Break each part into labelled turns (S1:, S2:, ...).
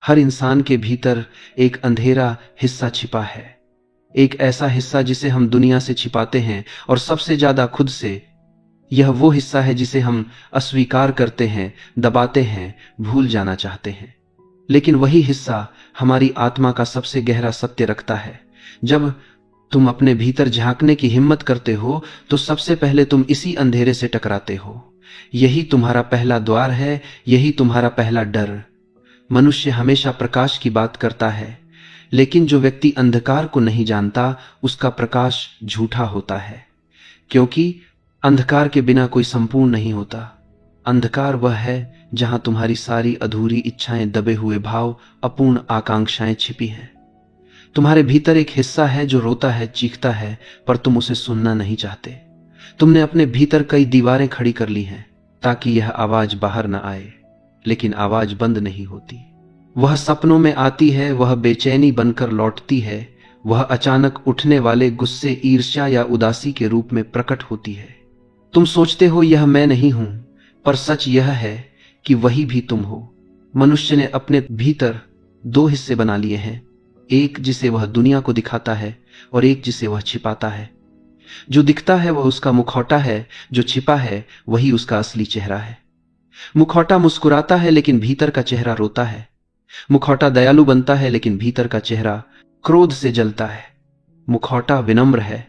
S1: हर इंसान के भीतर एक अंधेरा हिस्सा छिपा है, एक ऐसा हिस्सा जिसे हम दुनिया से छिपाते हैं और सबसे ज्यादा खुद से। यह वो हिस्सा है जिसे हम अस्वीकार करते हैं, दबाते हैं, भूल जाना चाहते हैं। लेकिन वही हिस्सा हमारी आत्मा का सबसे गहरा सत्य रखता है। जब तुम अपने भीतर झांकने की हिम्मत करते हो तो सबसे पहले तुम इसी अंधेरे से टकराते हो। यही तुम्हारा पहला द्वार है, यही तुम्हारा पहला डर। मनुष्य हमेशा प्रकाश की बात करता है, लेकिन जो व्यक्ति अंधकार को नहीं जानता उसका प्रकाश झूठा होता है, क्योंकि अंधकार के बिना कोई संपूर्ण नहीं होता। अंधकार वह है जहां तुम्हारी सारी अधूरी इच्छाएं, दबे हुए भाव, अपूर्ण आकांक्षाएं छिपी हैं। तुम्हारे भीतर एक हिस्सा है जो रोता है, चीखता है, पर तुम उसे सुनना नहीं चाहते। तुमने अपने भीतर कई दीवारें खड़ी कर ली हैं ताकि यह आवाज बाहर न आए, लेकिन आवाज बंद नहीं होती। वह सपनों में आती है, वह बेचैनी बनकर लौटती है, वह अचानक उठने वाले गुस्से, ईर्ष्या या उदासी के रूप में प्रकट होती है। तुम सोचते हो यह मैं नहीं हूं, पर सच यह है कि वही भी तुम हो। मनुष्य ने अपने भीतर दो हिस्से बना लिए हैं, एक जिसे वह दुनिया को दिखाता है और एक जिसे वह छिपाता है। जो दिखता है वह उसका मुखौटा है, जो छिपा है वही उसका असली चेहरा है। मुखौटा मुस्कुराता है लेकिन भीतर का चेहरा रोता है। मुखौटा दयालु बनता है लेकिन भीतर का चेहरा क्रोध से जलता है। मुखौटा विनम्र है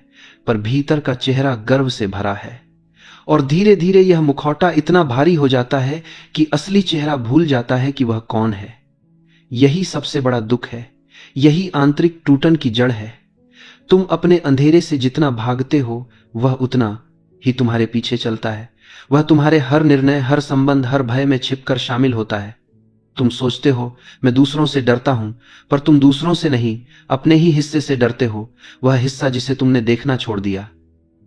S1: पर भीतर का चेहरा गर्व से भरा है। और धीरे धीरे यह मुखौटा इतना भारी हो जाता है कि असली चेहरा भूल जाता है कि वह कौन है। यही सबसे बड़ा दुख है, यही आंतरिक टूटन की जड़ है। तुम अपने अंधेरे से जितना भागते हो वह उतना ही तुम्हारे पीछे चलता है। वह तुम्हारे हर निर्णय, हर संबंध, हर भय में छिपकर शामिल होता है। तुम सोचते हो मैं दूसरों से डरता हूं, पर तुम दूसरों से नहीं, अपने ही हिस्से से डरते हो। वह हिस्सा जिसे तुमने देखना छोड़ दिया।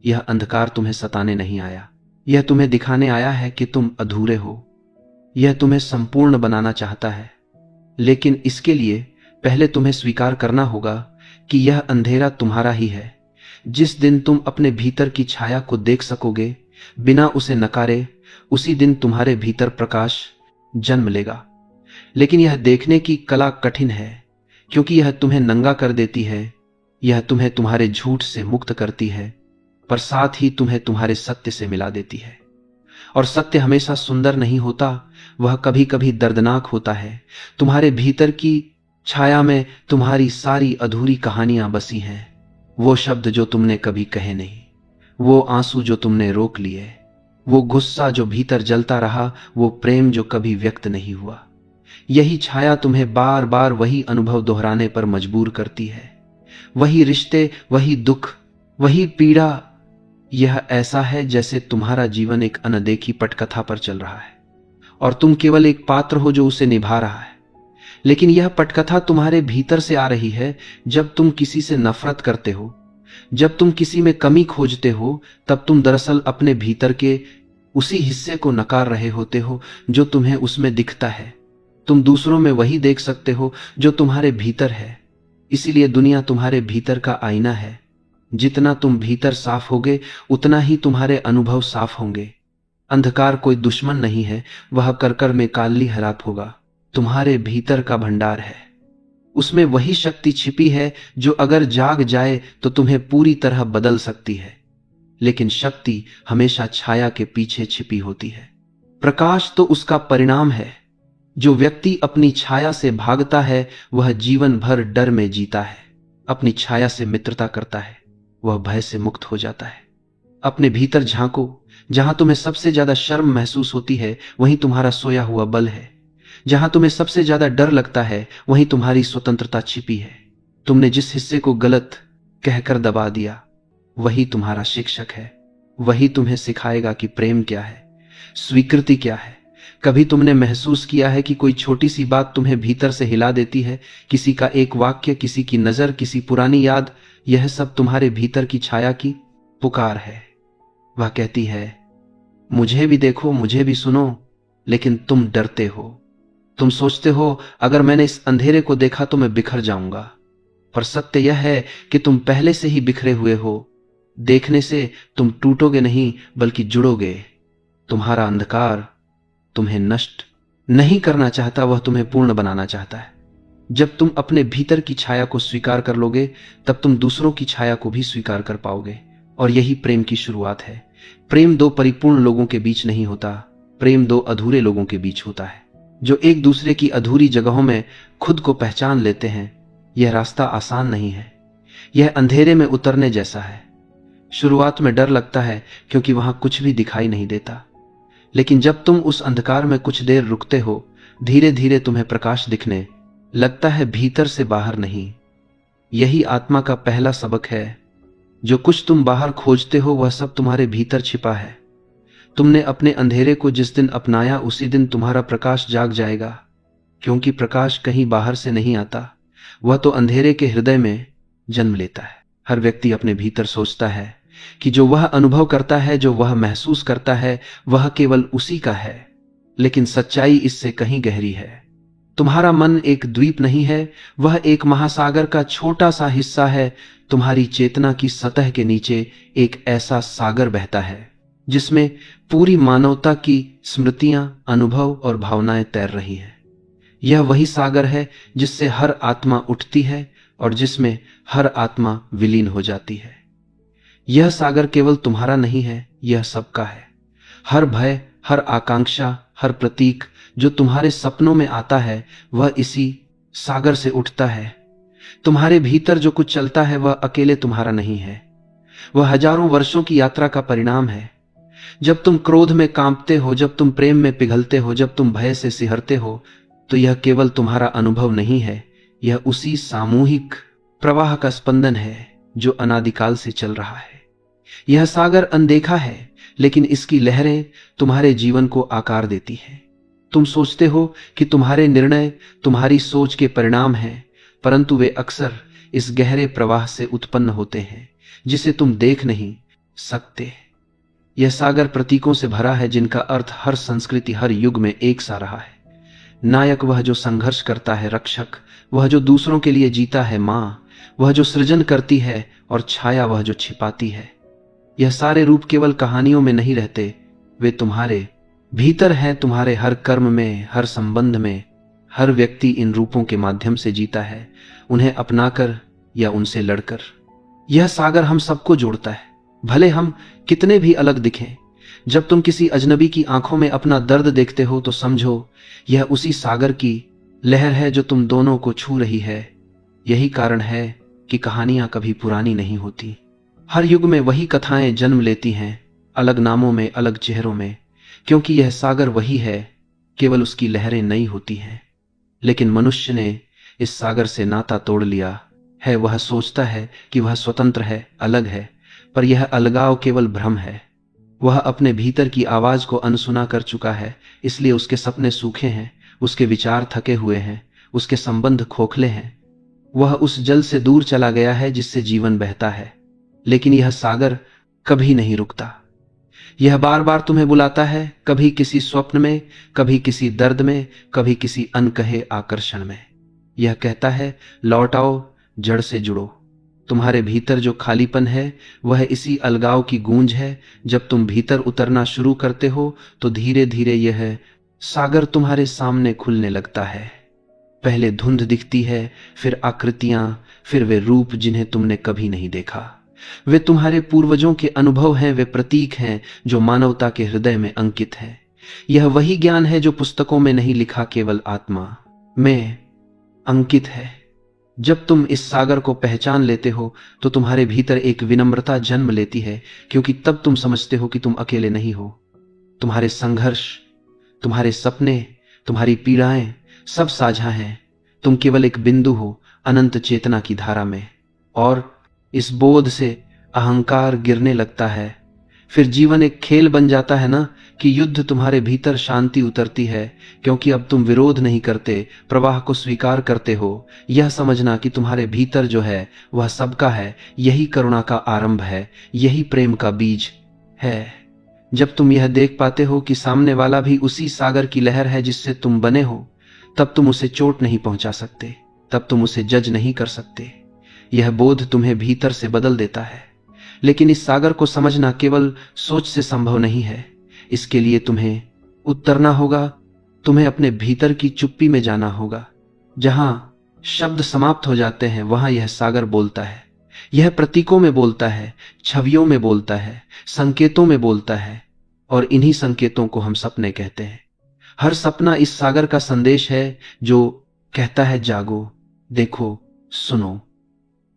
S1: यह अंधकार तुम्हें सताने नहीं आया, यह तुम्हें दिखाने आया है कि तुम अधूरे हो। यह तुम्हें संपूर्ण बनाना चाहता है, लेकिन इसके लिए पहले तुम्हें स्वीकार करना होगा कि यह अंधेरा तुम्हारा ही है। जिस दिन तुम अपने भीतर की छाया को देख सकोगे बिना उसे नकारे, उसी दिन तुम्हारे भीतर प्रकाश जन्म लेगा। लेकिन यह देखने की कला कठिन है, क्योंकि यह तुम्हें नंगा कर देती है। यह तुम्हें तुम्हारे झूठ से मुक्त करती है, पर साथ ही तुम्हें तुम्हारे सत्य से मिला देती है। और सत्य हमेशा सुंदर नहीं होता, वह कभी कभी दर्दनाक होता है। तुम्हारे भीतर की छाया में तुम्हारी सारी अधूरी कहानियां बसी हैं। वो शब्द जो तुमने कभी कहे नहीं, वो आंसू जो तुमने रोक लिए, वो गुस्सा जो भीतर जलता रहा, वो प्रेम जो कभी व्यक्त नहीं हुआ। यही छाया तुम्हें बार बार वही अनुभव दोहराने पर मजबूर करती है। वही रिश्ते, वही दुख, वही पीड़ा। यह ऐसा है जैसे तुम्हारा जीवन एक अनदेखी पटकथा पर चल रहा है और तुम केवल एक पात्र हो जो उसे निभा रहा है। लेकिन यह पटकथा तुम्हारे भीतर से आ रही है। जब तुम किसी से नफरत करते हो, जब तुम किसी में कमी खोजते हो, तब तुम दरअसल अपने भीतर के उसी हिस्से को नकार रहे होते हो जो तुम्हें उसमें दिखता है। तुम दूसरों में वही देख सकते हो जो तुम्हारे भीतर है। इसीलिए दुनिया तुम्हारे भीतर का आईना है। जितना तुम भीतर साफ होगे उतना ही तुम्हारे अनुभव साफ होंगे। अंधकार कोई दुश्मन नहीं है, वह करकर में काली हरात होगा। तुम्हारे भीतर का भंडार है, उसमें वही शक्ति छिपी है जो अगर जाग जाए तो तुम्हें पूरी तरह बदल सकती है। लेकिन शक्ति हमेशा छाया के पीछे छिपी होती है। प्रकाश तो उसका परिणाम है। जो व्यक्ति अपनी छाया से भागता है वह जीवन भर डर में जीता है। अपनी छाया से मित्रता करता है, वह भय से मुक्त हो जाता है। अपने भीतर झांको, जहां तुम्हें सबसे ज्यादा शर्म महसूस होती है वहीं तुम्हारा सोया हुआ बल है। जहां तुम्हें सबसे ज्यादा डर लगता है वहीं तुम्हारी स्वतंत्रता छिपी है। तुमने जिस हिस्से को गलत कहकर दबा दिया वही तुम्हारा शिक्षक है। वही तुम्हें सिखाएगा कि प्रेम क्या है, स्वीकृति क्या है। कभी तुमने महसूस किया है कि कोई छोटी सी बात तुम्हें भीतर से हिला देती है? किसी का एक वाक्य, किसी की नजर, किसी पुरानी याद, यह सब तुम्हारे भीतर की छाया की पुकार है। वह कहती है मुझे भी देखो, मुझे भी सुनो, लेकिन तुम डरते हो। तुम सोचते हो अगर मैंने इस अंधेरे को देखा तो मैं बिखर जाऊंगा। पर सत्य यह है कि तुम पहले से ही बिखरे हुए हो। देखने से तुम टूटोगे नहीं बल्कि जुड़ोगे। तुम्हारा अंधकार तुम्हें नष्ट नहीं करना चाहता, वह तुम्हें पूर्ण बनाना चाहता है। जब तुम अपने भीतर की छाया को स्वीकार कर लोगे, तब तुम दूसरों की छाया को भी स्वीकार कर पाओगे। और यही प्रेम की शुरुआत है। प्रेम दो परिपूर्ण लोगों के बीच नहीं होता, प्रेम दो अधूरे लोगों के बीच होता है, जो एक दूसरे की अधूरी जगहों में खुद को पहचान लेते हैं। यह रास्ता आसान नहीं है, यह अंधेरे में उतरने जैसा है। शुरुआत में डर लगता है क्योंकि वहां कुछ भी दिखाई नहीं देता, लेकिन जब तुम उस अंधकार में कुछ देर रुकते हो, धीरे धीरे तुम्हें प्रकाश दिखने लगता है, भीतर से बाहर नहीं। यही आत्मा का पहला सबक है। जो कुछ तुम बाहर खोजते हो वह सब तुम्हारे भीतर छिपा है। तुमने अपने अंधेरे को जिस दिन अपनाया, उसी दिन तुम्हारा प्रकाश जाग जाएगा, क्योंकि प्रकाश कहीं बाहर से नहीं आता, वह तो अंधेरे के हृदय में जन्म लेता है। हर व्यक्ति अपने भीतर सोचता है कि जो वह अनुभव करता है, जो वह महसूस करता है, वह केवल उसी का है, लेकिन सच्चाई इससे कहीं गहरी है। तुम्हारा मन एक द्वीप नहीं है, वह एक महासागर का छोटा सा हिस्सा है। तुम्हारी चेतना की सतह के नीचे एक ऐसा सागर बहता है जिसमें पूरी मानवता की स्मृतियां, अनुभव और भावनाएं तैर रही हैं। यह वही सागर है जिससे हर आत्मा उठती है और जिसमें हर आत्मा विलीन हो जाती है। यह सागर केवल तुम्हारा नहीं है, यह सबका है। हर भय, हर आकांक्षा, हर प्रतीक जो तुम्हारे सपनों में आता है, वह इसी सागर से उठता है। तुम्हारे भीतर जो कुछ चलता है वह अकेले तुम्हारा नहीं है, वह हजारों वर्षों की यात्रा का परिणाम है। जब तुम क्रोध में कांपते हो, जब तुम प्रेम में पिघलते हो, जब तुम भय से सिहरते हो, तो यह केवल तुम्हारा अनुभव नहीं है, यह उसी सामूहिक प्रवाह का स्पंदन है जो अनादिकाल से चल रहा है। यह सागर अनदेखा है, लेकिन इसकी लहरें तुम्हारे जीवन को आकार देती हैं। तुम सोचते हो कि तुम्हारे निर्णय तुम्हारी सोच के परिणाम हैं, परंतु वे अक्सर इस गहरे प्रवाह से उत्पन्न होते हैं जिसे तुम देख नहीं सकते। यह सागर प्रतीकों से भरा है जिनका अर्थ हर संस्कृति, हर युग में एक सा रहा है। नायक वह जो संघर्ष करता है, रक्षक वह जो दूसरों के लिए जीता है, मां वह जो सृजन करती है, और छाया वह जो छिपाती है। यह सारे रूप केवल कहानियों में नहीं रहते, वे तुम्हारे भीतर हैं। तुम्हारे हर कर्म में, हर संबंध में, हर व्यक्ति इन रूपों के माध्यम से जीता है, उन्हें अपनाकर या उनसे लड़कर। यह सागर हम सबको जोड़ता है, भले हम कितने भी अलग दिखें। जब तुम किसी अजनबी की आंखों में अपना दर्द देखते हो, तो समझो यह उसी सागर की लहर है जो तुम दोनों को छू रही है। यही कारण है कि कहानियां कभी पुरानी नहीं होती। हर युग में वही कथाएं जन्म लेती हैं, अलग नामों में, अलग चेहरों में, क्योंकि यह सागर वही है, केवल उसकी लहरें नई होती हैं। लेकिन मनुष्य ने इस सागर से नाता तोड़ लिया है। वह सोचता है कि वह स्वतंत्र है, अलग है, पर यह अलगाव केवल भ्रम है। वह अपने भीतर की आवाज को अनसुना कर चुका है, इसलिए उसके सपने सूखे हैं, उसके विचार थके हुए हैं, उसके संबंध खोखले हैं। वह उस जल से दूर चला गया है जिससे जीवन बहता है। लेकिन यह सागर कभी नहीं रुकता। यह बार बार तुम्हें बुलाता है, कभी किसी स्वप्न में, कभी किसी दर्द में, कभी किसी अनकहे आकर्षण में। यह कहता है, लौट आओ, जड़ से जुड़ो। तुम्हारे भीतर जो खालीपन है वह इसी अलगाव की गूंज है। जब तुम भीतर उतरना शुरू करते हो तो धीरे धीरे यह सागर तुम्हारे सामने खुलने लगता है। पहले धुंध दिखती है, फिर आकृतियां, फिर वे रूप जिन्हें तुमने कभी नहीं देखा। वे तुम्हारे पूर्वजों के अनुभव हैं, वे प्रतीक हैं जो मानवता के हृदय में अंकित हैं। यह वही ज्ञान है जो पुस्तकों में नहीं लिखा, केवल आत्मा में अंकित है। जब तुम इस सागर को पहचान लेते हो तो तुम्हारे भीतर एक विनम्रता जन्म लेती है, क्योंकि तब तुम समझते हो कि तुम अकेले नहीं हो। तुम्हारे संघर्ष, तुम्हारे सपने, तुम्हारी पीड़ाएं सब साझा हैं। तुम केवल एक बिंदु हो अनंत चेतना की धारा में। और इस बोध से अहंकार गिरने लगता है। फिर जीवन एक खेल बन जाता है ना, कि युद्ध तुम्हारे भीतर शांति उतरती है, क्योंकि अब तुम विरोध नहीं करते, प्रवाह को स्वीकार करते हो। यह समझना कि तुम्हारे भीतर जो है वह सबका है, यही करुणा का आरंभ है, यही प्रेम का बीज है। जब तुम यह देख पाते हो कि सामने वाला भी उसी सागर की लहर है जिससे तुम बने हो, तब तुम उसे चोट नहीं पहुंचा सकते, तब तुम उसे जज नहीं कर सकते। यह बोध तुम्हें भीतर से बदल देता है। लेकिन इस सागर को समझना केवल सोच से संभव नहीं है। इसके लिए तुम्हें उतरना होगा, तुम्हें अपने भीतर की चुप्पी में जाना होगा, जहां शब्द समाप्त हो जाते हैं, वहां यह सागर बोलता है। यह प्रतीकों में बोलता है, छवियों में बोलता है, संकेतों में बोलता है, और इन्हीं संकेतों को हम सपने कहते हैं। हर सपना इस सागर का संदेश है जो कहता है, जागो, देखो, सुनो।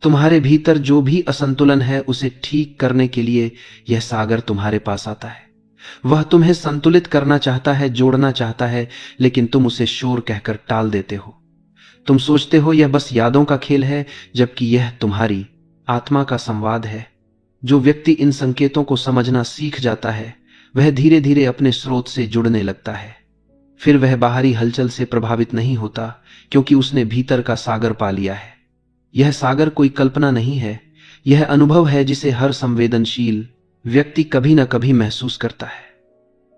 S1: तुम्हारे भीतर जो भी असंतुलन है उसे ठीक करने के लिए यह सागर तुम्हारे पास आता है। वह तुम्हें संतुलित करना चाहता है, जोड़ना चाहता है, लेकिन तुम उसे शोर कहकर टाल देते हो। तुम सोचते हो यह बस यादों का खेल है, जबकि यह तुम्हारी आत्मा का संवाद है। जो व्यक्ति इन संकेतों को समझना सीख जाता है, वह धीरे धीरे अपने स्रोत से जुड़ने लगता है। फिर वह बाहरी हलचल से प्रभावित नहीं होता, क्योंकि उसने भीतर का सागर पा लिया है। यह सागर कोई कल्पना नहीं है, यह अनुभव है जिसे हर संवेदनशील व्यक्ति कभी न कभी महसूस करता है।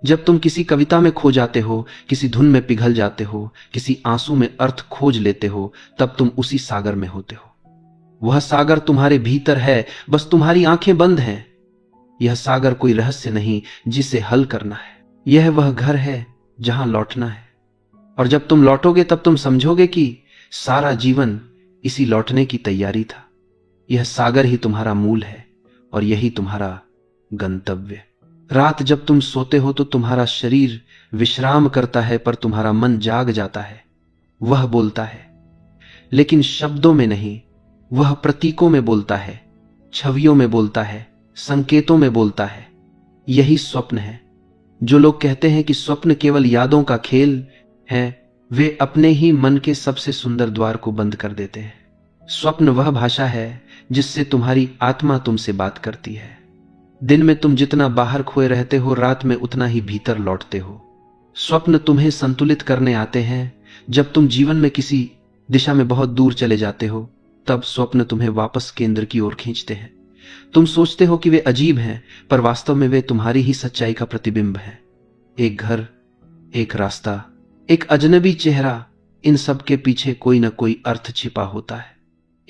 S1: जब तुम किसी कविता में खो जाते हो, किसी धुन में पिघल जाते हो, किसी आंसू में अर्थ खोज लेते हो, तब तुम उसी सागर में होते हो। वह सागर तुम्हारे भीतर है, बस तुम्हारी आंखें बंद हैं। यह सागर कोई रहस्य नहीं जिसे हल करना है, यह वह घर है जहां लौटना है। और जब तुम लौटोगे तब तुम समझोगे कि सारा जीवन इसी लौटने की तैयारी था। यह सागर ही तुम्हारा मूल है और यही तुम्हारा गंतव्य। रात जब तुम सोते हो तो तुम्हारा शरीर विश्राम करता है, पर तुम्हारा मन जाग जाता है। वह बोलता है, लेकिन शब्दों में नहीं, वह प्रतीकों में बोलता है, छवियों में बोलता है, संकेतों में बोलता है। यही स्वप्न है। जो लोग कहते हैं कि स्वप्न केवल यादों का खेल है, वे अपने ही मन के सबसे सुंदर द्वार को बंद कर देते हैं। स्वप्न वह भाषा है जिससे तुम्हारी आत्मा तुमसे बात करती है। दिन में तुम जितना बाहर खोए रहते हो, रात में उतना ही भीतर लौटते हो। स्वप्न तुम्हें संतुलित करने आते हैं। जब तुम जीवन में किसी दिशा में बहुत दूर चले जाते हो, तब स्वप्न तुम्हें वापस केंद्र की ओर खींचते हैं। तुम सोचते हो कि वे अजीब हैं, पर वास्तव में वे तुम्हारी ही सच्चाई का प्रतिबिंब है। एक घर, एक रास्ता, एक अजनबी चेहरा, इन सब के पीछे कोई ना कोई अर्थ छिपा होता है।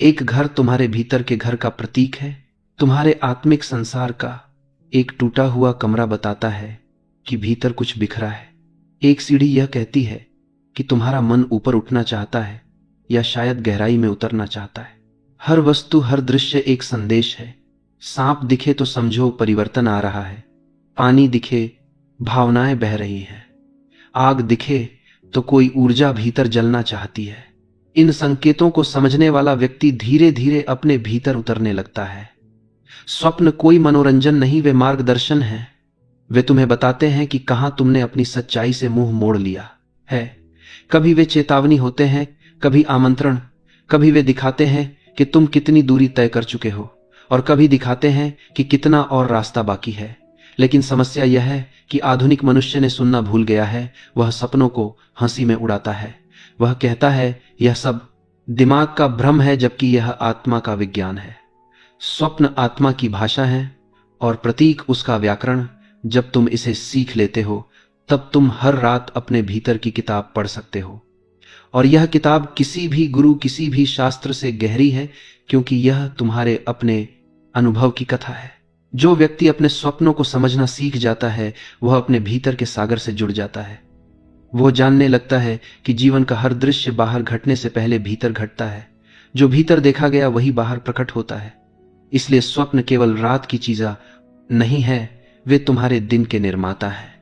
S1: एक घर तुम्हारे भीतर के घर का प्रतीक है, तुम्हारे आत्मिक संसार का। एक टूटा हुआ कमरा बताता है कि भीतर कुछ बिखरा है। एक सीढ़ी यह कहती है कि तुम्हारा मन ऊपर उठना चाहता है या शायद गहराई में उतरना चाहता है। हर वस्तु, हर दृश्य एक संदेश है। सांप दिखे तो समझो परिवर्तन आ रहा है। पानी दिखे, भावनाएं बह रही हैं। आग दिखे तो कोई ऊर्जा भीतर जलना चाहती है। इन संकेतों को समझने वाला व्यक्ति धीरे धीरे अपने भीतर उतरने लगता है। स्वप्न कोई मनोरंजन नहीं, वे मार्गदर्शन हैं। वे तुम्हें बताते हैं कि कहां तुमने अपनी सच्चाई से मुंह मोड़ लिया है। कभी वे चेतावनी होते हैं, कभी आमंत्रण। कभी वे दिखाते हैं कि तुम कितनी दूरी तय कर चुके हो, और कभी दिखाते हैं कि कितना और रास्ता बाकी है। लेकिन समस्या यह है कि आधुनिक मनुष्य ने सुनना भूल गया है। वह सपनों को हंसी में उड़ाता है। वह कहता है यह सब दिमाग का भ्रम है, जबकि यह आत्मा का विज्ञान है। स्वप्न आत्मा की भाषा है और प्रतीक उसका व्याकरण। जब तुम इसे सीख लेते हो, तब तुम हर रात अपने भीतर की किताब पढ़ सकते हो। और यह किताब किसी भी गुरु, किसी भी शास्त्र से गहरी है, क्योंकि यह तुम्हारे अपने अनुभव की कथा है। जो व्यक्ति अपने स्वप्नों को समझना सीख जाता है, वह अपने भीतर के सागर से जुड़ जाता है। वह जानने लगता है कि जीवन का हर दृश्य बाहर घटने से पहले भीतर घटता है। जो भीतर देखा गया वही बाहर प्रकट होता है। इसलिए स्वप्न केवल रात की चीजा नहीं है, वे तुम्हारे दिन के निर्माता हैं।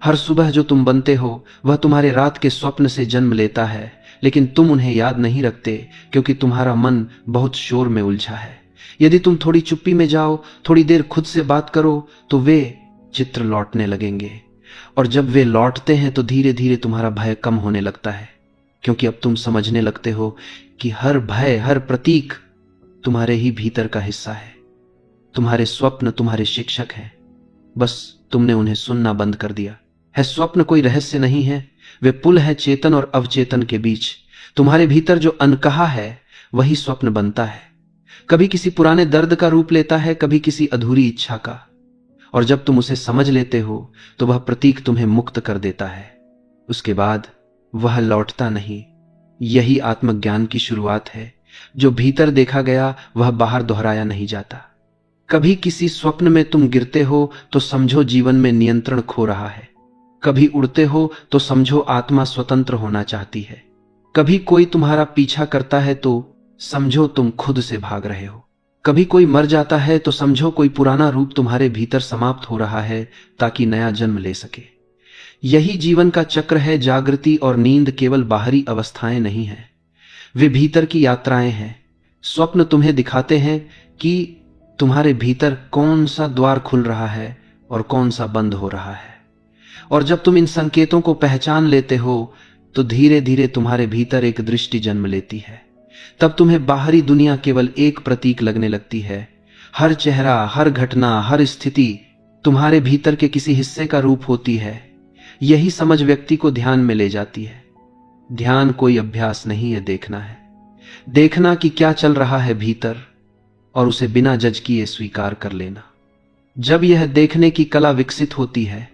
S1: हर सुबह जो तुम बनते हो, वह तुम्हारे रात के स्वप्न से जन्म लेता है, लेकिन तुम उन्हें याद नहीं रखते, क्योंकि तुम्हारा मन बहुत शोर में उलझा है। यदि तुम थोड़ी चुप्पी में जाओ, थोड़ी देर खुद से बात करो, तो वे चित्र लौटने लगेंगे। और जब वे लौटते हैं तो धीरे धीरे तुम्हारा भय कम होने लगता है, क्योंकि अब तुम समझने लगते हो कि हर भय, हर प्रतीक तुम्हारे ही भीतर का हिस्सा है। तुम्हारे स्वप्न तुम्हारे शिक्षक हैं, बस तुमने उन्हें सुनना बंद कर दिया है। स्वप्न कोई रहस्य नहीं है, वे पुल है चेतन और अवचेतन के बीच। तुम्हारे भीतर जो अनकहा है वही स्वप्न बनता है। कभी किसी पुराने दर्द का रूप लेता है, कभी किसी अधूरी इच्छा का। और जब तुम उसे समझ लेते हो तो वह प्रतीक तुम्हें मुक्त कर देता है। उसके बाद वह लौटता नहीं। यही आत्मज्ञान की शुरुआत है। जो भीतर देखा गया वह बाहर दोहराया नहीं जाता। कभी किसी स्वप्न में तुम गिरते हो तो समझो जीवन में नियंत्रण खो रहा है। कभी उड़ते हो तो समझो आत्मा स्वतंत्र होना चाहती है। कभी कोई तुम्हारा पीछा करता है तो समझो तुम खुद से भाग रहे हो। कभी कोई मर जाता है तो समझो कोई पुराना रूप तुम्हारे भीतर समाप्त हो रहा है ताकि नया जन्म ले सके। यही जीवन का चक्र है। जागृति और नींद केवल बाहरी अवस्थाएं नहीं हैं, वे भीतर की यात्राएं हैं। स्वप्न तुम्हें दिखाते हैं कि तुम्हारे भीतर कौन सा द्वार खुल रहा है और कौन सा बंद हो रहा है। और जब तुम इन संकेतों को पहचान लेते हो तो धीरे धीरे तुम्हारे भीतर एक दृष्टि जन्म लेती है। तब तुम्हें बाहरी दुनिया केवल एक प्रतीक लगने लगती है। हर चेहरा, हर घटना, हर स्थिति तुम्हारे भीतर के किसी हिस्से का रूप होती है। यही समझ व्यक्ति को ध्यान में ले जाती है। ध्यान कोई अभ्यास नहीं है, देखना है। देखना कि क्या चल रहा है भीतर और उसे बिना जज किए स्वीकार कर लेना। जब यह देखने की कला विकसित होती है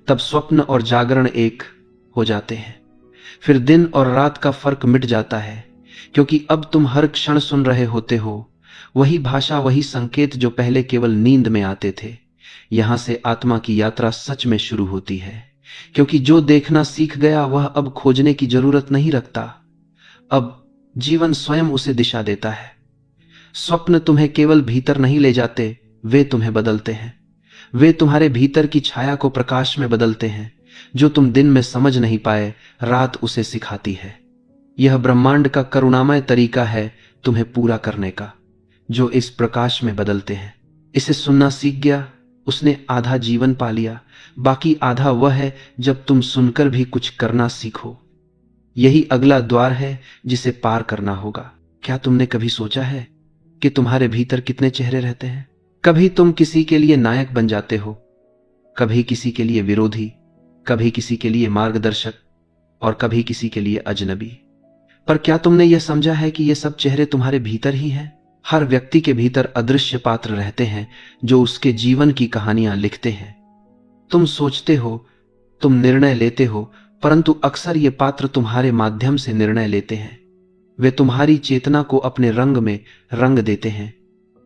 S1: तब स्वप्न और जागरण एक हो जाते हैं। फिर दिन और रात का फर्क मिट जाता है, क्योंकि अब तुम हर क्षण सुन रहे होते हो वही भाषा, वही संकेत जो पहले केवल नींद में आते थे। यहां से आत्मा की यात्रा सच में शुरू होती है, क्योंकि जो देखना सीख गया वह अब खोजने की जरूरत नहीं रखता। अब जीवन स्वयं उसे दिशा देता है। स्वप्न तुम्हें केवल भीतर नहीं ले जाते, वे तुम्हें बदलते हैं। वे तुम्हारे भीतर की छाया को प्रकाश में बदलते हैं। जो तुम दिन में समझ नहीं पाए, रात उसे सिखाती है। यह ब्रह्मांड का करुणामय तरीका है तुम्हें पूरा करने का, जो इस प्रकाश में बदलते हैं। इसे सुनना सीख गया, उसने आधा जीवन पा लिया। बाकी आधा वह है जब तुम सुनकर भी कुछ करना सीखो। यही अगला द्वार है जिसे पार करना होगा। क्या तुमने कभी सोचा है कि तुम्हारे भीतर कितने चेहरे रहते हैं? कभी तुम किसी के लिए नायक बन जाते हो, कभी किसी के लिए विरोधी, कभी किसी के लिए मार्गदर्शक और कभी किसी के लिए अजनबी। पर क्या तुमने यह समझा है कि ये सब चेहरे तुम्हारे भीतर ही हैं? हर व्यक्ति के भीतर अदृश्य पात्र रहते हैं जो उसके जीवन की कहानियां लिखते हैं। तुम सोचते हो, तुम निर्णय लेते हो, परंतु अक्सर ये पात्र तुम्हारे माध्यम से निर्णय लेते हैं। वे तुम्हारी चेतना को अपने रंग में रंग देते हैं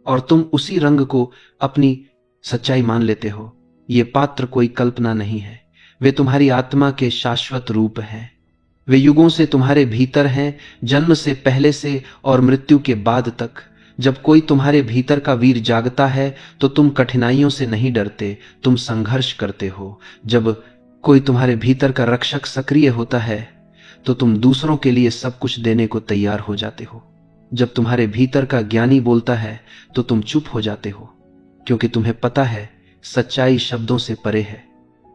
S1: और तुम उसी रंग को अपनी सच्चाई मान लेते हो। ये पात्र कोई कल्पना नहीं है, वे तुम्हारी आत्मा के शाश्वत रूप हैं। वे युगों से तुम्हारे भीतर हैं, जन्म से पहले से और मृत्यु के बाद तक। जब कोई तुम्हारे भीतर का वीर जागता है तो तुम कठिनाइयों से नहीं डरते, तुम संघर्ष करते हो। जब कोई तुम्हारे भीतर का रक्षक सक्रिय होता है तो तुम दूसरों के लिए सब कुछ देने को तैयार हो जाते हो। जब तुम्हारे भीतर का ज्ञानी बोलता है तो तुम चुप हो जाते हो, क्योंकि तुम्हें पता है सच्चाई शब्दों से परे है।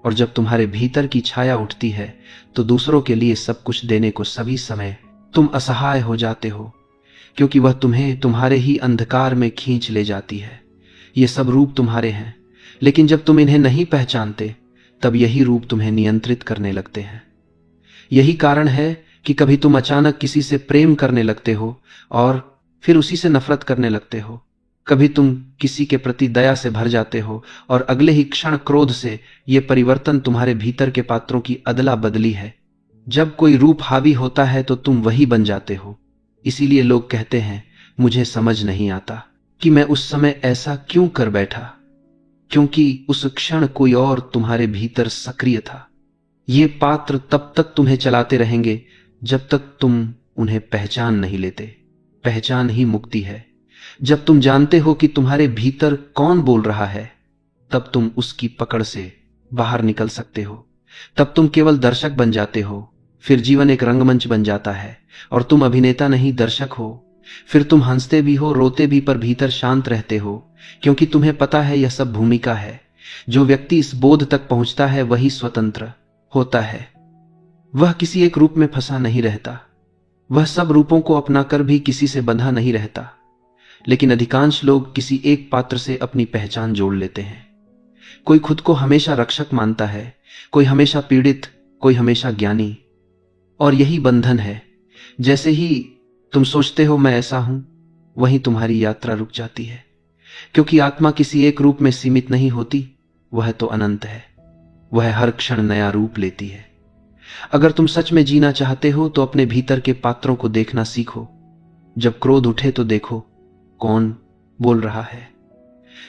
S1: और जब तुम्हारे भीतर की छाया उठती है तो दूसरों के लिए सब कुछ देने को सभी समय तुम असहाय हो जाते हो, क्योंकि वह तुम्हें तुम्हारे ही अंधकार में खींच ले जाती है। ये सब रूप तुम्हारे हैं, लेकिन जब तुम इन्हें नहीं पहचानते तब यही रूप तुम्हें नियंत्रित करने लगते हैं। यही कारण है कि कभी तुम अचानक किसी से प्रेम करने लगते हो और फिर उसी से नफरत करने लगते हो। कभी तुम किसी के प्रति दया से भर जाते हो और अगले ही क्षण क्रोध से। ये परिवर्तन तुम्हारे भीतर के पात्रों की अदला बदली है। जब कोई रूप हावी होता है तो तुम वही बन जाते हो। इसीलिए लोग कहते हैं, मुझे समझ नहीं आता कि मैं उस समय ऐसा क्यों कर बैठा, क्योंकि उस क्षण कोई और तुम्हारे भीतर सक्रिय था। ये पात्र तब तक तुम्हें चलाते रहेंगे जब तक तुम उन्हें पहचान नहीं लेते। पहचान ही मुक्ति है। जब तुम जानते हो कि तुम्हारे भीतर कौन बोल रहा है, तब तुम उसकी पकड़ से बाहर निकल सकते हो। तब तुम केवल दर्शक बन जाते हो। फिर जीवन एक रंगमंच बन जाता है और तुम अभिनेता नहीं, दर्शक हो। फिर तुम हंसते भी हो, रोते भी, पर भीतर शांत रहते हो, क्योंकि तुम्हें पता है यह सब भूमिका है। जो व्यक्ति इस बोध तक पहुंचता है वही स्वतंत्र होता है। वह किसी एक रूप में फंसा नहीं रहता। वह सब रूपों को अपनाकर भी किसी से बंधा नहीं रहता। लेकिन अधिकांश लोग किसी एक पात्र से अपनी पहचान जोड़ लेते हैं। कोई खुद को हमेशा रक्षक मानता है, कोई हमेशा पीड़ित, कोई हमेशा ज्ञानी। और यही बंधन है। जैसे ही तुम सोचते हो मैं ऐसा हूं, वहीं तुम्हारी यात्रा रुक जाती है, क्योंकि आत्मा किसी एक रूप में सीमित नहीं होती। वह तो अनंत है। वह हर क्षण नया रूप लेती है। अगर तुम सच में जीना चाहते हो तो अपने भीतर के पात्रों को देखना सीखो। जब क्रोध उठे तो देखो कौन बोल रहा है।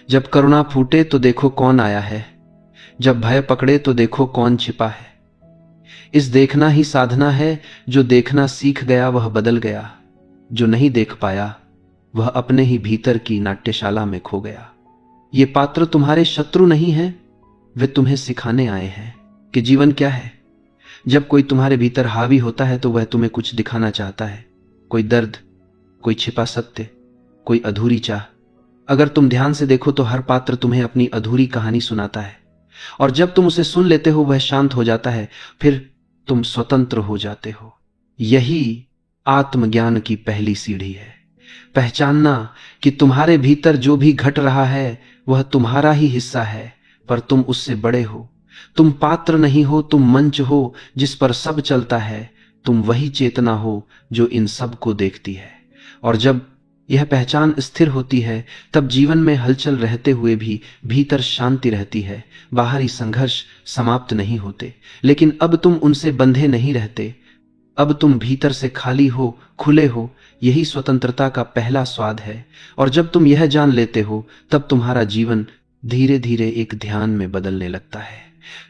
S1: जब करुणा फूटे तो देखो कौन आया है। जब भय पकड़े तो देखो कौन छिपा है। इस देखना ही साधना है। जो देखना सीख गया वह बदल गया, जो नहीं देख पाया वह अपने ही भीतर की नाट्यशाला में खो गया। ये पात्र तुम्हारे शत्रु नहीं हैं, वे तुम्हें सिखाने आए हैं कि जीवन क्या है। जब कोई तुम्हारे भीतर हावी होता है तो वह तुम्हें कुछ दिखाना चाहता है, कोई दर्द, कोई छिपा सत्य, कोई अधूरी चाह। अगर तुम ध्यान से देखो तो हर पात्र तुम्हें अपनी अधूरी कहानी सुनाता है, और जब तुम उसे सुन लेते हो वह शांत हो जाता है, फिर तुम स्वतंत्र हो जाते हो। यही आत्मज्ञान की पहली सीढ़ी है। पहचानना कि तुम्हारे भीतर जो भी घट रहा है वह तुम्हारा ही हिस्सा है, पर तुम उससे बड़े हो। तुम पात्र नहीं हो, तुम मंच हो जिस पर सब चलता है। तुम वही चेतना हो जो इन सब को देखती है। और जब यह पहचान स्थिर होती है तब जीवन में हलचल रहते हुए भी भीतर शांति रहती है। बाहरी संघर्ष समाप्त नहीं होते, लेकिन अब तुम उनसे बंधे नहीं रहते। अब तुम भीतर से खाली हो, खुले हो। यही स्वतंत्रता का पहला स्वाद है। और जब तुम यह जान लेते हो तब तुम्हारा जीवन धीरे धीरे एक ध्यान में बदलने लगता है।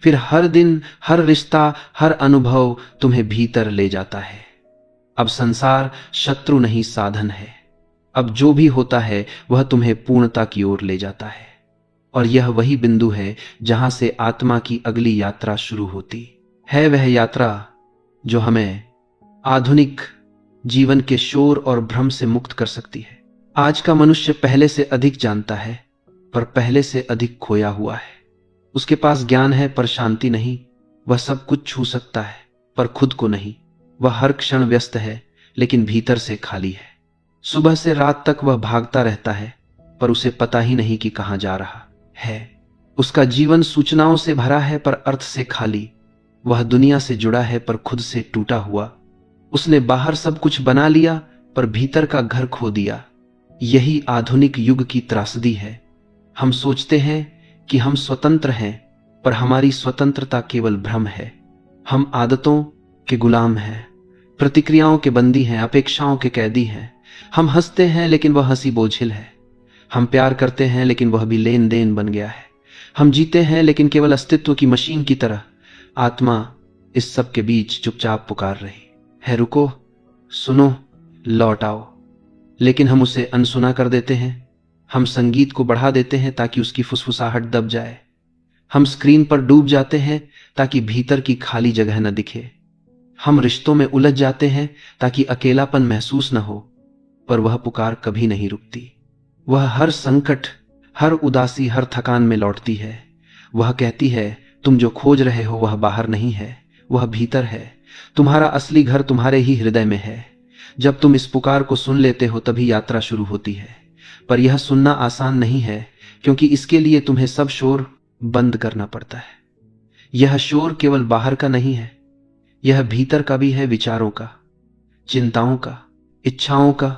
S1: फिर हर दिन, हर रिश्ता, हर अनुभव तुम्हें भीतर ले जाता है। अब संसार शत्रु नहीं, साधन है। अब जो भी होता है वह तुम्हें पूर्णता की ओर ले जाता है। और यह वही बिंदु है जहां से आत्मा की अगली यात्रा शुरू होती है। वह यात्रा जो हमें आधुनिक जीवन के शोर और भ्रम से मुक्त कर सकती है। आज का मनुष्य पहले से अधिक जानता है, पर पहले से अधिक खोया हुआ है। उसके पास ज्ञान है पर शांति नहीं। वह सब कुछ छू सकता है पर खुद को नहीं। वह हर क्षण व्यस्त है लेकिन भीतर से खाली है। सुबह से रात तक वह भागता रहता है पर उसे पता ही नहीं कि कहां जा रहा है। उसका जीवन सूचनाओं से भरा है पर अर्थ से खाली। वह दुनिया से जुड़ा है पर खुद से टूटा हुआ। उसने बाहर सब कुछ बना लिया पर भीतर का घर खो दिया। यही आधुनिक युग की त्रासदी है। हम सोचते हैं कि हम स्वतंत्र हैं, पर हमारी स्वतंत्रता केवल भ्रम है। हम आदतों के गुलाम हैं, प्रतिक्रियाओं के बंदी हैं, अपेक्षाओं के कैदी हैं। हम हंसते हैं लेकिन वह हंसी बोझिल है। हम प्यार करते हैं लेकिन वह भी लेन देन बन गया है। हम जीते हैं लेकिन केवल अस्तित्व की मशीन की तरह। आत्मा इस सब के बीच चुपचाप पुकार रही है, रुको, सुनो, लौट आओ। लेकिन हम उसे अनसुना कर देते हैं। हम संगीत को बढ़ा देते हैं ताकि उसकी फुसफुसाहट दब जाए। हम स्क्रीन पर डूब जाते हैं ताकि भीतर की खाली जगह न दिखे। हम रिश्तों में उलझ जाते हैं ताकि अकेलापन महसूस न हो, पर वह पुकार कभी नहीं रुकती। वह हर संकट, हर उदासी, हर थकान में लौटती है। वह कहती है, तुम जो खोज रहे हो वह बाहर नहीं है, वह भीतर है। तुम्हारा असली घर तुम्हारे ही हृदय में है। जब तुम इस पुकार को सुन लेते हो तभी यात्रा शुरू होती है। पर यह सुनना आसान नहीं है, क्योंकि इसके लिए तुम्हें सब शोर बंद करना पड़ता है। यह शोर केवल बाहर का नहीं है, यह भीतर का भी है, विचारों का, चिंताओं का, इच्छाओं का।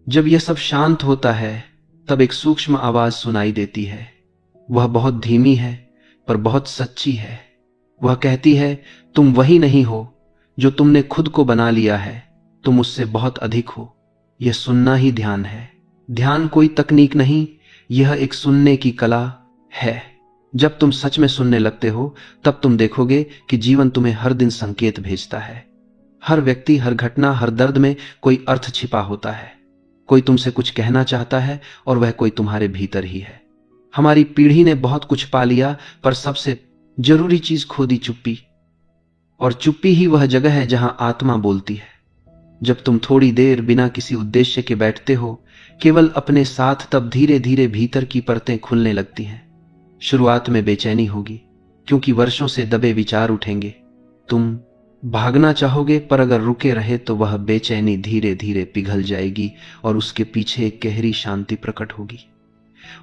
S1: जब यह सब शांत होता है तब एक सूक्ष्म आवाज सुनाई देती है। वह बहुत धीमी है पर बहुत सच्ची है। वह कहती है, तुम वही नहीं हो जो तुमने खुद को बना लिया है, तुम उससे बहुत अधिक हो। यह सुनना ही ध्यान है। ध्यान कोई तकनीक नहीं, यह एक सुनने की कला है। जब तुम सच में सुनने लगते हो तब तुम देखोगे कि जीवन तुम्हें हर दिन संकेत भेजता है। हर व्यक्ति, हर घटना, हर दर्द में कोई अर्थ छिपा होता है। कोई तुमसे कुछ कहना चाहता है और वह कोई तुम्हारे भीतर ही है। हमारी पीढ़ी ने बहुत कुछ पा लिया पर सबसे जरूरी चीज खो दी, चुप्पी। और चुप्पी ही वह जगह है जहां आत्मा बोलती है। जब तुम थोड़ी देर बिना किसी उद्देश्य के बैठते हो, केवल अपने साथ, तब धीरे धीरे भीतर की परतें खुलने लगती हैं। शुरुआत में बेचैनी होगी, क्योंकि वर्षों से दबे विचार उठेंगे। तुम भागना चाहोगे, पर अगर रुके रहे तो वह बेचैनी धीरे धीरे पिघल जाएगी और उसके पीछे एक गहरी शांति प्रकट होगी।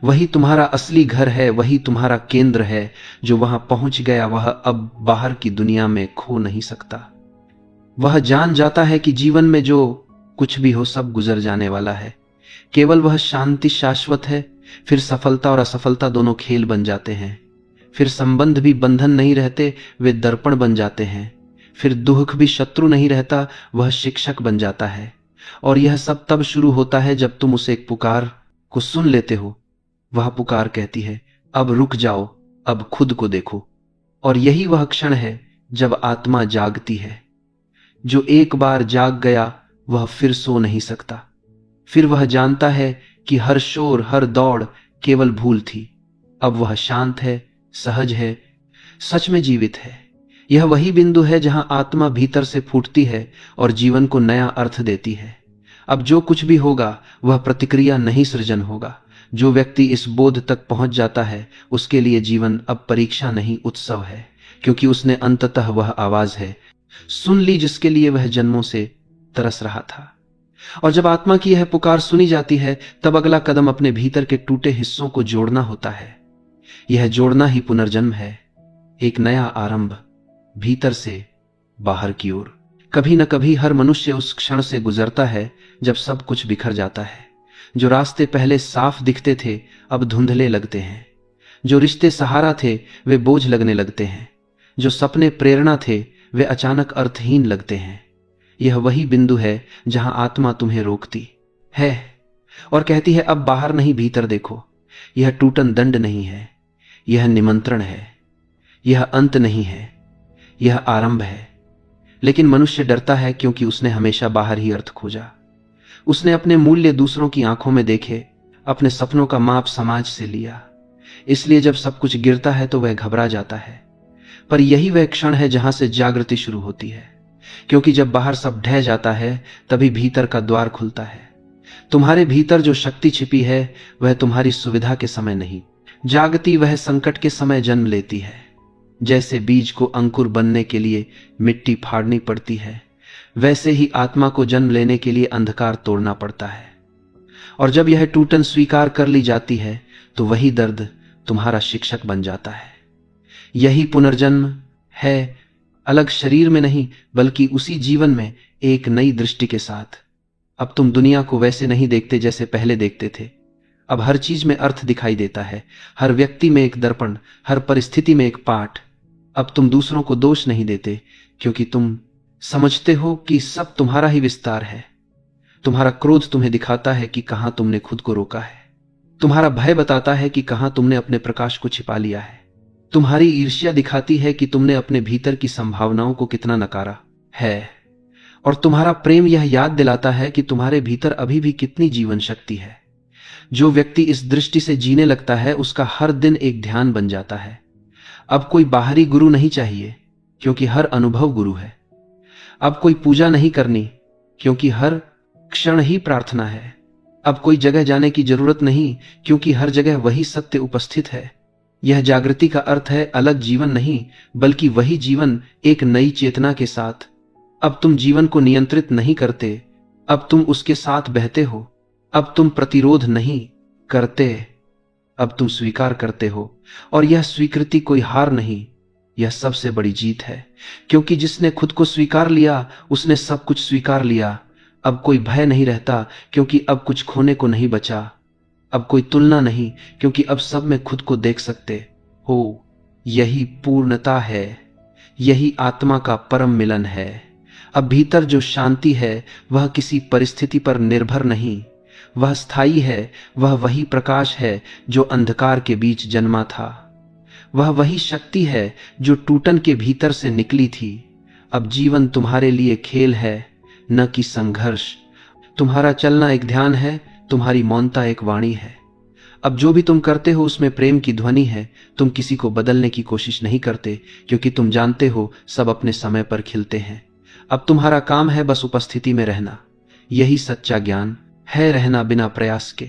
S1: वही तुम्हारा असली घर है, वही तुम्हारा केंद्र है। जो वहां पहुंच गया वह अब बाहर की दुनिया में खो नहीं सकता। वह जान जाता है कि जीवन में जो कुछ भी हो सब गुजर जाने वाला है, केवल वह शांति शाश्वत है। फिर सफलता और असफलता दोनों खेल बन जाते हैं। फिर संबंध भी बंधन नहीं रहते, वे दर्पण बन जाते हैं। फिर दुख भी शत्रु नहीं रहता, वह शिक्षक बन जाता है। और यह सब तब शुरू होता है जब तुम उसे एक पुकार को सुन लेते हो। वह पुकार कहती है, अब रुक जाओ, अब खुद को देखो। और यही वह क्षण है जब आत्मा जागती है। जो एक बार जाग गया वह फिर सो नहीं सकता। फिर वह जानता है कि हर शोर, हर दौड़ केवल भूल थी। अब वह शांत है, सहज है, सच में जीवित है। यह वही बिंदु है जहां आत्मा भीतर से फूटती है और जीवन को नया अर्थ देती है। अब जो कुछ भी होगा वह प्रतिक्रिया नहीं, सृजन होगा। जो व्यक्ति इस बोध तक पहुंच जाता है उसके लिए जीवन अब परीक्षा नहीं, उत्सव है, क्योंकि उसने अंततः वह आवाज है सुन ली जिसके लिए वह जन्मों से तरस रहा था। और जब आत्मा की यह पुकार सुनी जाती है तब अगला कदम अपने भीतर के टूटे हिस्सों को जोड़ना होता है। यह जोड़ना ही पुनर्जन्म है, एक नया आरंभ, भीतर से बाहर की ओर। कभी न कभी हर मनुष्य उस क्षण से गुजरता है जब सब कुछ बिखर जाता है। जो रास्ते पहले साफ दिखते थे अब धुंधले लगते हैं। जो रिश्ते सहारा थे वे बोझ लगने लगते हैं। जो सपने प्रेरणा थे वे अचानक अर्थहीन लगते हैं। यह वही बिंदु है जहां आत्मा तुम्हें रोकती है और कहती है अब बाहर नहीं, भीतर देखो। यह टूटन दंड नहीं है, यह निमंत्रण है। यह अंत नहीं है, यह आरंभ है। लेकिन मनुष्य डरता है क्योंकि उसने हमेशा बाहर ही अर्थ खोजा। उसने अपने मूल्य दूसरों की आंखों में देखे, अपने सपनों का माप समाज से लिया। इसलिए जब सब कुछ गिरता है तो वह घबरा जाता है। पर यही वह क्षण है जहां से जागृति शुरू होती है, क्योंकि जब बाहर सब ढह जाता है तभी भीतर का द्वार खुलता है। तुम्हारे भीतर जो शक्ति छिपी है वह तुम्हारी सुविधा के समय नहीं जागती, वह संकट के समय जन्म लेती है। जैसे बीज को अंकुर बनने के लिए मिट्टी फाड़नी पड़ती है, वैसे ही आत्मा को जन्म लेने के लिए अंधकार तोड़ना पड़ता है। और जब यह टूटन स्वीकार कर ली जाती है तो वही दर्द तुम्हारा शिक्षक बन जाता है। यही पुनर्जन्म है, अलग शरीर में नहीं बल्कि उसी जीवन में, एक नई दृष्टि के साथ। अब तुम दुनिया को वैसे नहीं देखते जैसे पहले देखते थे। अब हर चीज में अर्थ दिखाई देता है, हर व्यक्ति में एक दर्पण, हर परिस्थिति में एक पाठ। अब तुम दूसरों को दोष नहीं देते क्योंकि तुम समझते हो कि सब तुम्हारा ही विस्तार है। तुम्हारा क्रोध तुम्हें दिखाता है कि कहां तुमने खुद को रोका है। तुम्हारा भय बताता है कि कहां तुमने अपने प्रकाश को छिपा लिया है। तुम्हारी ईर्ष्या दिखाती है कि तुमने अपने भीतर की संभावनाओं को कितना नकारा है। और तुम्हारा प्रेम यह याद दिलाता है कि तुम्हारे भीतर अभी भी कितनी जीवन शक्ति है। जो व्यक्ति इस दृष्टि से जीने लगता है उसका हर दिन एक ध्यान बन जाता है। अब कोई बाहरी गुरु नहीं चाहिए क्योंकि हर अनुभव गुरु है। अब कोई पूजा नहीं करनी क्योंकि हर क्षण ही प्रार्थना है। अब कोई जगह जाने की जरूरत नहीं क्योंकि हर जगह वही सत्य उपस्थित है। यह जागृति का अर्थ है अलग जीवन नहीं बल्कि वही जीवन, एक नई चेतना के साथ। अब तुम जीवन को नियंत्रित नहीं करते, अब तुम उसके साथ बहते हो। अब तुम प्रतिरोध नहीं करते, अब तुम स्वीकार करते हो। और यह स्वीकृति कोई हार नहीं, यह सबसे बड़ी जीत है, क्योंकि जिसने खुद को स्वीकार लिया उसने सब कुछ स्वीकार लिया। अब कोई भय नहीं रहता क्योंकि अब कुछ खोने को नहीं बचा। अब कोई तुलना नहीं क्योंकि अब सब में खुद को देख सकते हो। यही पूर्णता है, यही आत्मा का परम मिलन है। अब भीतर जो शांति है वह किसी परिस्थिति पर निर्भर नहीं, वह स्थायी है। वह वही प्रकाश है जो अंधकार के बीच जन्मा था। वह वही शक्ति है जो टूटन के भीतर से निकली थी। अब जीवन तुम्हारे लिए खेल है, न कि संघर्ष। तुम्हारा चलना एक ध्यान है, तुम्हारी मौनता एक वाणी है। अब जो भी तुम करते हो उसमें प्रेम की ध्वनि है। तुम किसी को बदलने की कोशिश नहीं करते क्योंकि तुम जानते हो सब अपने समय पर खिलते हैं। अब तुम्हारा काम है बस उपस्थिति में रहना। यही सच्चा ज्ञान है, रहना बिना प्रयास के,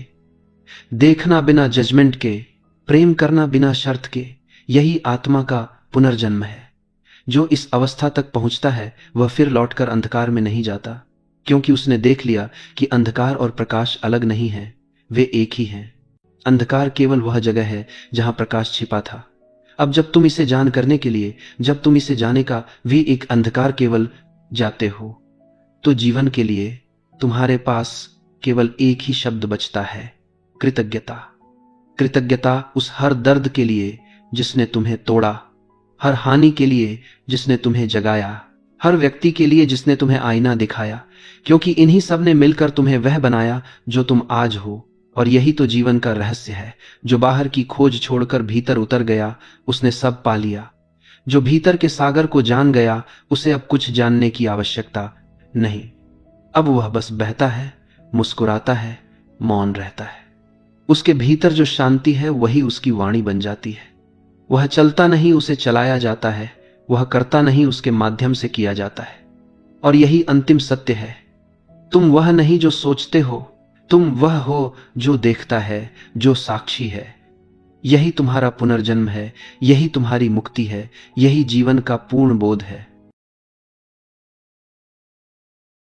S1: देखना बिना जजमेंट के, प्रेम करना बिना शर्त के। यही आत्मा का पुनर्जन्म है। जो इस अवस्था तक पहुंचता है वह फिर लौटकर अंधकार में नहीं जाता, क्योंकि उसने देख लिया कि अंधकार और प्रकाश अलग नहीं है, वे एक ही हैं। अंधकार केवल वह जगह है जहां प्रकाश छिपा था। अब जब तुम इसे जान करने के लिए, जब तुम इसे जाने का भी एक अंधकार केवल जाते हो, तो जीवन के लिए तुम्हारे पास केवल एक ही शब्द बचता है, कृतज्ञता। कृतज्ञता उस हर दर्द के लिए जिसने तुम्हें तोड़ा, हर हानि के लिए जिसने तुम्हें जगाया, हर व्यक्ति के लिए जिसने तुम्हें आईना दिखाया, क्योंकि इन्हीं सब ने मिलकर तुम्हें वह बनाया जो तुम आज हो। और यही तो जीवन का रहस्य है। जो बाहर की खोज छोड़कर भीतर उतर गया उसने सब पा लिया। जो भीतर के सागर को जान गया, उसे अब कुछ जानने की आवश्यकता नहीं। अब वह बस बहता है, मुस्कुराता है, मौन रहता है। उसके भीतर जो शांति है वही उसकी वाणी बन जाती है। वह चलता नहीं, उसे चलाया जाता है। वह करता नहीं, उसके माध्यम से किया जाता है। और यही अंतिम सत्य है। तुम वह नहीं जो सोचते हो, तुम वह हो जो देखता है, जो साक्षी है। यही तुम्हारा पुनर्जन्म है, यही तुम्हारी मुक्ति है, यही जीवन का पूर्ण बोध है।